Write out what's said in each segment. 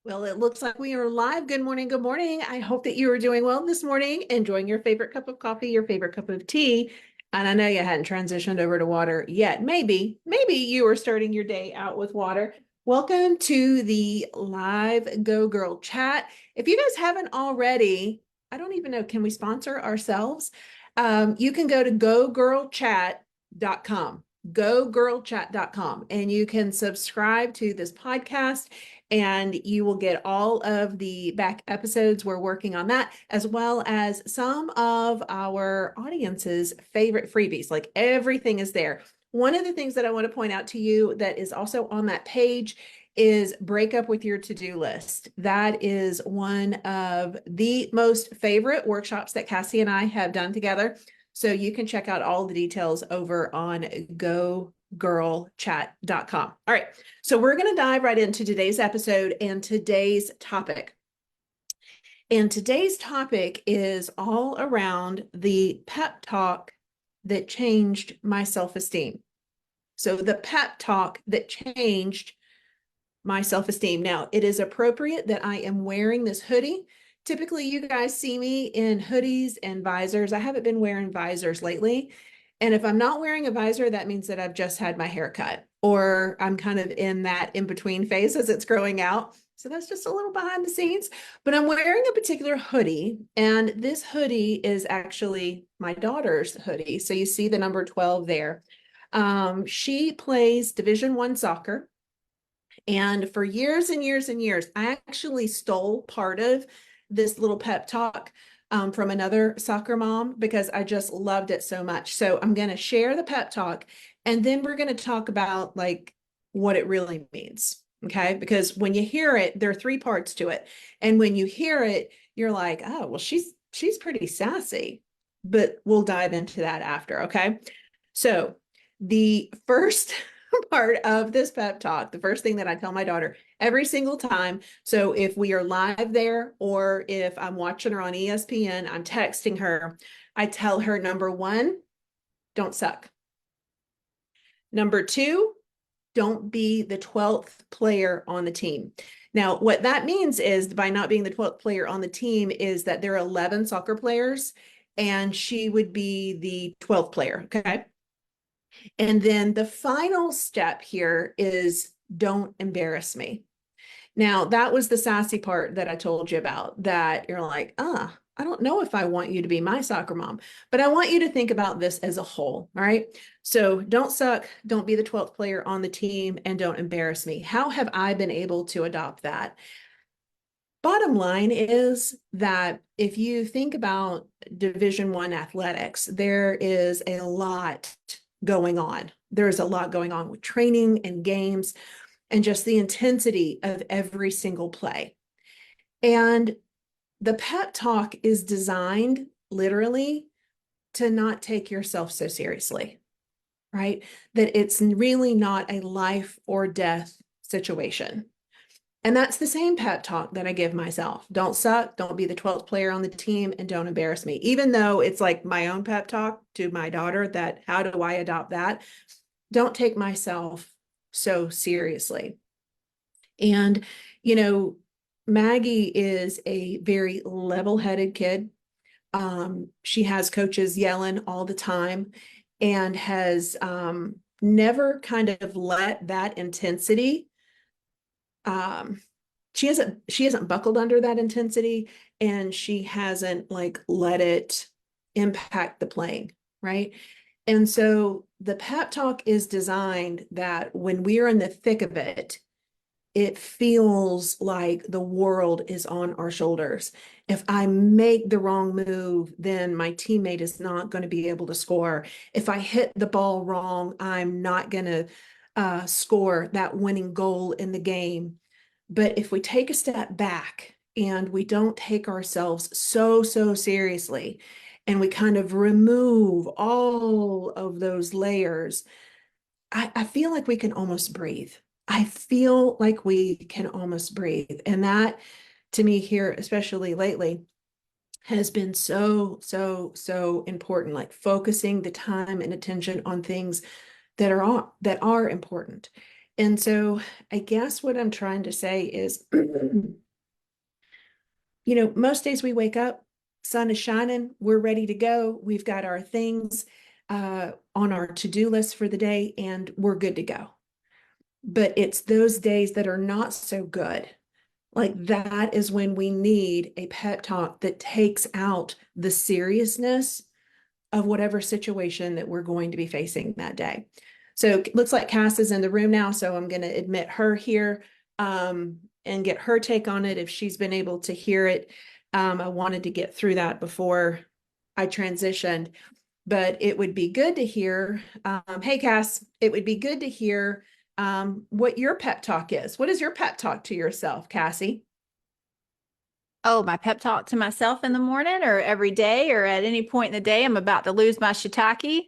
Well, it looks like we are live. Good morning. Good morning. I hope that you are doing well this morning, enjoying your favorite cup of coffee, your favorite cup of tea. And I know you hadn't transitioned over to water yet. Maybe you are starting your day out with water. Welcome to the live Go Girl chat. If you guys haven't already, I don't even know, can we sponsor ourselves? You can go to gogirlchat.com, gogirlchat.com, and you can subscribe to this podcast and you will get all of the back episodes. We're working on that, as well as some of our audience's favorite freebies. Like everything is there. One of the things that I want to point out to you that is also on that page is break up with your to-do list. That is one of the most favorite workshops that Kaci and I have done together. So you can check out all the details over on gogirlchat.com. All right. So we're going to dive right into today's episode and today's topic. And today's topic is all around the pep talk that changed my self-esteem. So the pep talk that changed my self-esteem. Now, it is appropriate that I am wearing this hoodie. Typically, you guys see me in hoodies and visors. I haven't been wearing visors lately. And if I'm not wearing a visor, that means that I've just had my hair cut, or I'm kind of in that in-between phase as it's growing out. So that's just a little behind the scenes. But I'm wearing a particular hoodie, and this hoodie is actually my daughter's hoodie. So you see the number 12 there. She plays Division I soccer. And for years and years and years, I actually stole part of this little pep talk from another soccer mom because I just loved it so much. So I'm going to share the pep talk, and then we're going to talk about like what it really means. Okay. Because when you hear it, there are three parts to it. And when you hear it, you're like, oh, well, she's pretty sassy, but we'll dive into that after. Okay. So the first part of this pep talk, the first thing that I tell my daughter every single time. So if we are live there, or if I'm watching her on ESPN, I'm texting her, I tell her, number one, don't suck. Number two, don't be the 12th player on the team. Now, what that means is by not being the 12th player on the team is that there are 11 soccer players and she would be the 12th player. Okay. And then the final step here is don't embarrass me. Now, that was the sassy part that I told you about, that you're like, I don't know if I want you to be my soccer mom, but I want you to think about this as a whole. All right. So don't suck, don't be the 12th player on the team, and don't embarrass me. How have I been able to adopt that? Bottom line is that if you think about Division I athletics, there is a lot going on. There's a lot going on with training and games and just the intensity of every single play. And the pep talk is designed literally to not take yourself so seriously, right? That it's really not a life or death situation. And that's the same pep talk that I give myself. Don't suck, don't be the 12th player on the team, and don't embarrass me. Even though it's like my own pep talk to my daughter, that how do I adopt that? Don't take myself so seriously. And, you know, Maggie is a very level-headed kid. She has coaches yelling all the time and has never kind of let that intensity she hasn't buckled under that intensity, and she hasn't like let it impact the playing, right? And so the pep talk is designed that when we're in the thick of it, it feels like the world is on our shoulders. If I make the wrong move, then my teammate is not going to be able to score. If I hit the ball wrong, I'm not going to score that winning goal in the game. But if we take a step back and we don't take ourselves so seriously, and we kind of remove all of those layers, I feel like we can almost breathe. I feel like we can almost breathe. And that, to me here, especially lately, has been so important, like focusing the time and attention on things that are important. And so I guess what I'm trying to say is, most days we wake up, sun is shining, we're ready to go. We've got our things on our to-do list for the day, and we're good to go. But it's those days that are not so good. Like that is when we need a pep talk that takes out the seriousness of whatever situation that we're going to be facing that day. So it looks like Cass is in the room now, so I'm going to admit her here and get her take on it if she's been able to hear it. I wanted to get through that before I transitioned, but it would be good to hear. Hey, Cass, it would be good to hear what your pep talk is. What is your pep talk to yourself, Cassie? Oh, my pep talk to myself in the morning or every day or at any point in the day I'm about to lose my shiitake.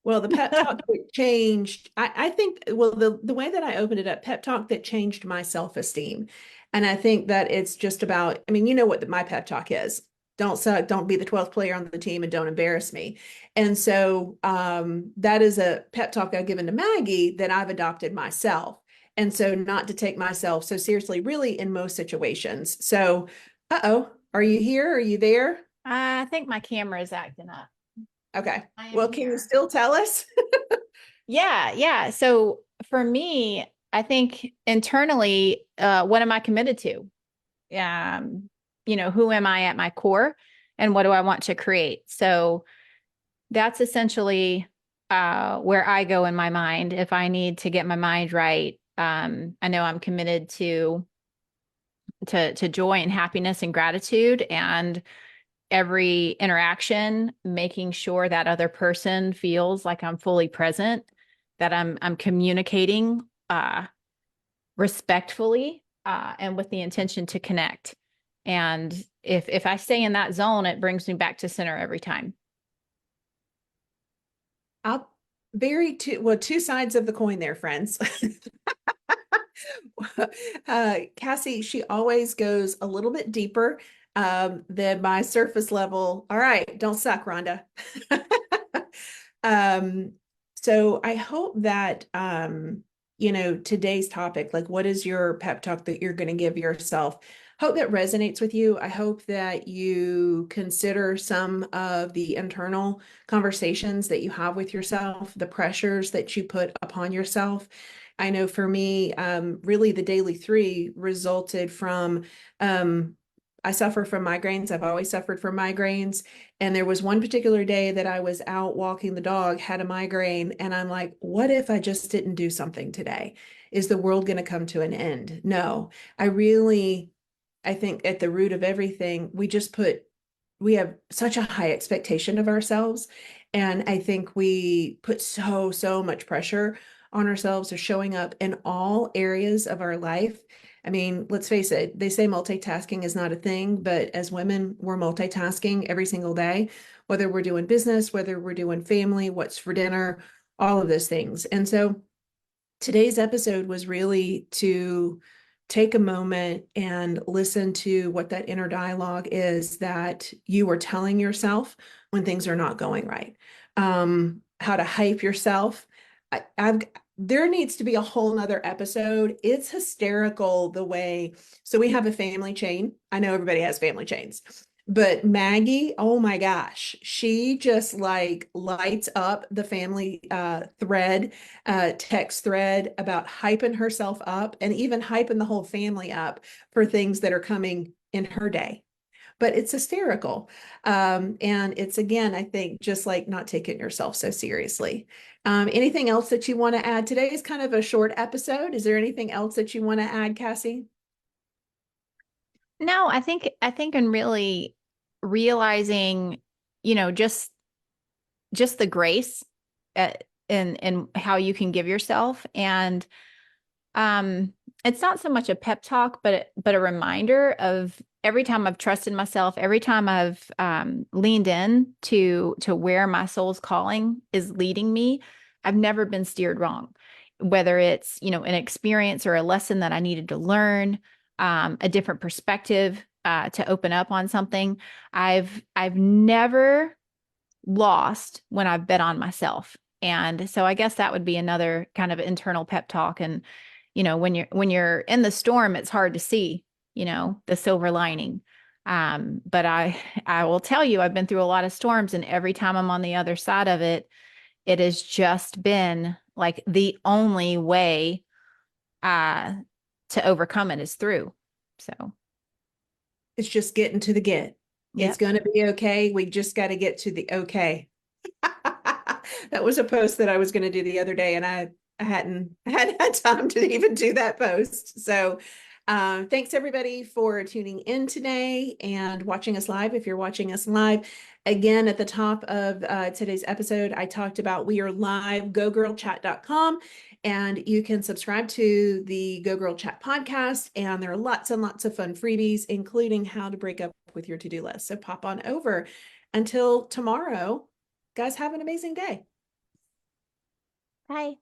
Well, the pep talk that changed, I think, well, the way that I opened it up, pep talk that changed my self-esteem. And I think that it's just about, I mean, you know what my pep talk is. Don't suck, don't be the 12th player on the team, and don't embarrass me. And so that is a pep talk I've given to Maggie that I've adopted myself. And so not to take myself so seriously, really, in most situations. So, uh-oh, are you here? Are you there? I think my camera is acting up. Okay. I am Well, can you here. still tell us? Yeah, yeah. So for me, I think internally, what am I committed to? Um, who am I at my core and what do I want to create? So that's essentially where I go in my mind. If I need to get my mind right, I know I'm committed to joy and happiness and gratitude and every interaction, making sure that other person feels like I'm fully present, that I'm communicating respectfully and with the intention to connect. And if I stay in that zone, it brings me back to center every time. I'll two sides of the coin there, friends. Cassie, she always goes a little bit deeper than my surface level. All right, don't suck, Rhonda. um, so I hope that today's topic, like what is your pep talk that you're going to give yourself? Hope that resonates with you. I hope that you consider some of the internal conversations that you have with yourself, the pressures that you put upon yourself. I know for me, really the daily three resulted from, I suffer from migraines. I've always suffered from migraines. And there was one particular day that I was out walking the dog, had a migraine, and I'm like, what if I just didn't do something today? Is the world going to come to an end? No, I really, I think at the root of everything, we have such a high expectation of ourselves. And I think we put so much pressure on ourselves of showing up in all areas of our life. I mean, let's face it, they say multitasking is not a thing, but as women, we're multitasking every single day, whether we're doing business, whether we're doing family, what's for dinner, all of those things. And so today's episode was really to take a moment and listen to what that inner dialogue is that you are telling yourself when things are not going right. How to hype yourself. I've there needs to be a whole nother episode. It's hysterical the way. So we have a family chain. I know everybody has family chains. But Maggie, oh my gosh, she just like lights up the family text thread about hyping herself up and even hyping the whole family up for things that are coming in her day. But it's hysterical. And it's, again, I think, just like not taking yourself so seriously. Anything else that you want to add? Today is kind of a short episode. Is there anything else that you want to add, Cassie? No, I think in really realizing, just the grace in how you can give yourself. And it's not so much a pep talk, but a reminder of every time I've trusted myself, every time I've leaned in to where my soul's calling is leading me, I've never been steered wrong. Whether it's, an experience or a lesson that I needed to learn, a different perspective to open up on something. I've never lost when I've bet on myself. And so I guess that would be another kind of internal pep talk. And, when you're in the storm, it's hard to see, the silver lining. But I will tell you, I've been through a lot of storms, and every time I'm on the other side of it, it has just been like the only way to overcome it is through. So, It's just getting to the get. It's yep. going to be okay. We just got to get to the okay. That was a post that I was going to do the other day, and I hadn't had time to even do that post. So, thanks everybody for tuning in today and watching us live. If you're watching us live, again, at the top of today's episode, I talked about we are live, gogirlchat.com, and you can subscribe to the Go Girl Chat podcast. And there are lots and lots of fun freebies, including how to break up with your to-do list. So pop on over. Until tomorrow, guys, have an amazing day. Bye.